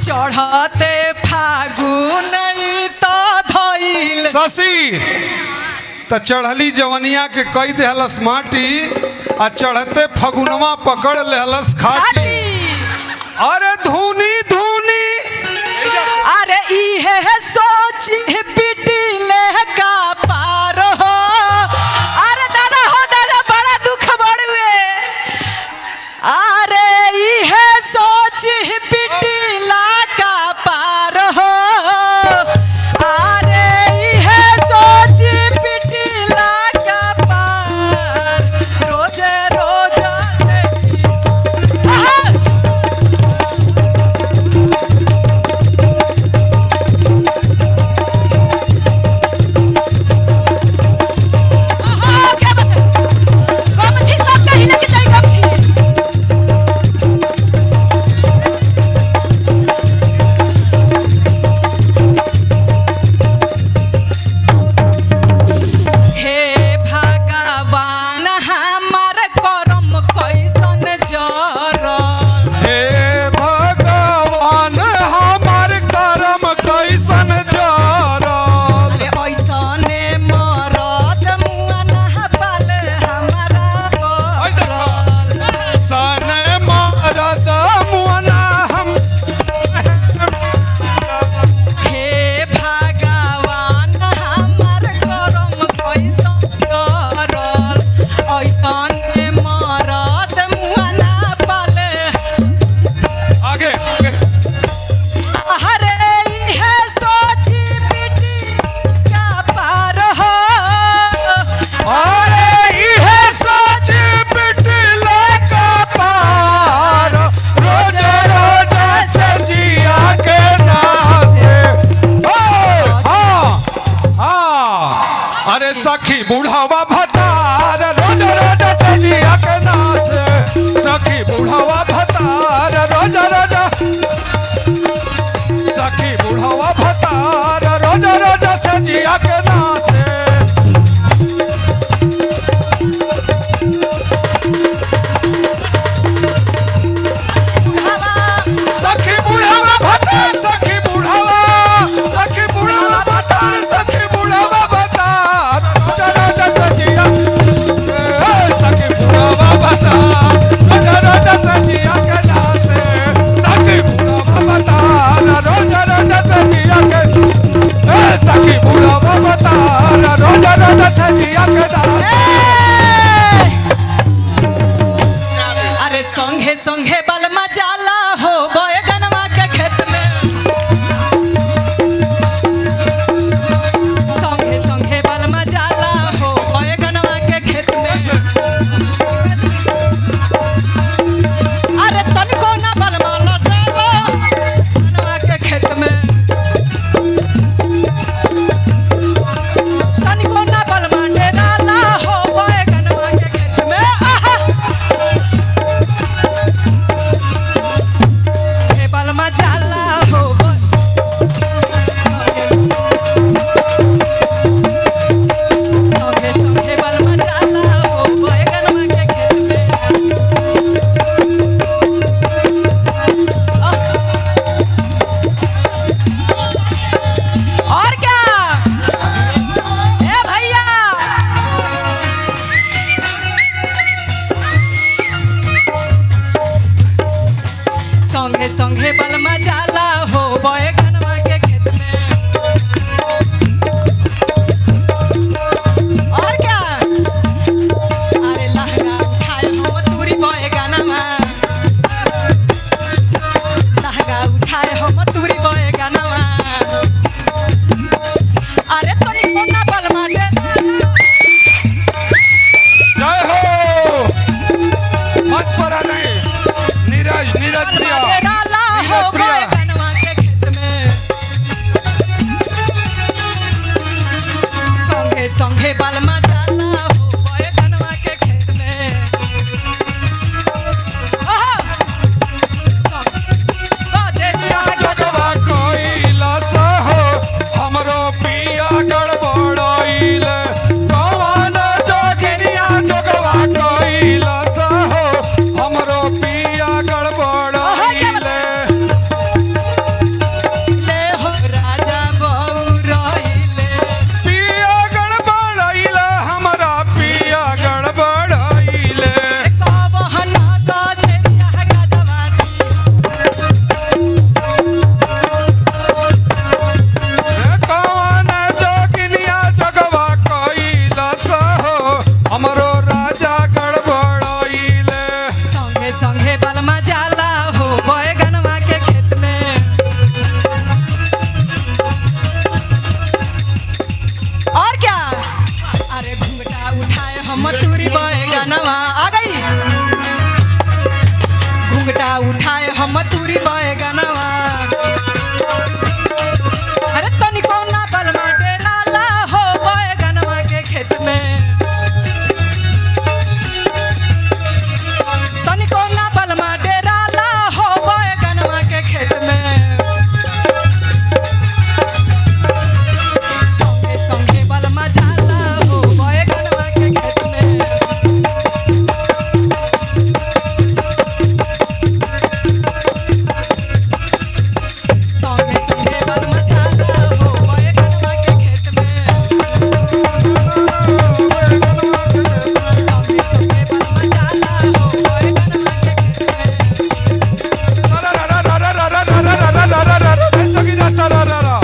चढ़ते फागुन तो धइल शशि तो चढ़ली जवनिया के कई देहलस माटी आ चढ़ते फगुनवा पकड़ लेहलस खाटी। अरे धूनी धूनी अरे इहे सोच पिटी ले का पार हो। अरे दादा हो दादा बड़ा दुख बड़ुए। अरे इहे सोच पिटी ला का पार हो। अरे इहे सोच पिटी ला का पार रोजे रोजा से सखी बुढ़ावा भतार रोज रोज सजिया के नाच। सखी बुढ़ावा भतार रोज रोज सखी बुढ़ावा भतार रोज रोज सजिया के नाच। सखी बुढ़ावा भतार सखी बुढ़ावा भतार सखी बुढ़ावा भतार सजिया सखी बुढ़ावा भतार रोज सजिया के नाच। सखी बुढ़ावा भतार रोज रोज सजिया के सखी बुढ़ावा भतार रोज रोज सजिया के नाच। अरे संगे संगे बलमा जाला हो बैगनवा के खेत में। संगे संगे बलमा जाला हो बैगनवा के खेत में। अरे तनिको ना बलमा ना जाला बैगनवा के खेत में। तनिको ना बलमा डेराला हो बैगनवा के खेत में। बलमा जाला हो संगे संगे बलमा जाला हो बैगनवा के खेत में। और क्या ए भैया संगे संगे बलमा जाला हो बैगनवा के खेत में।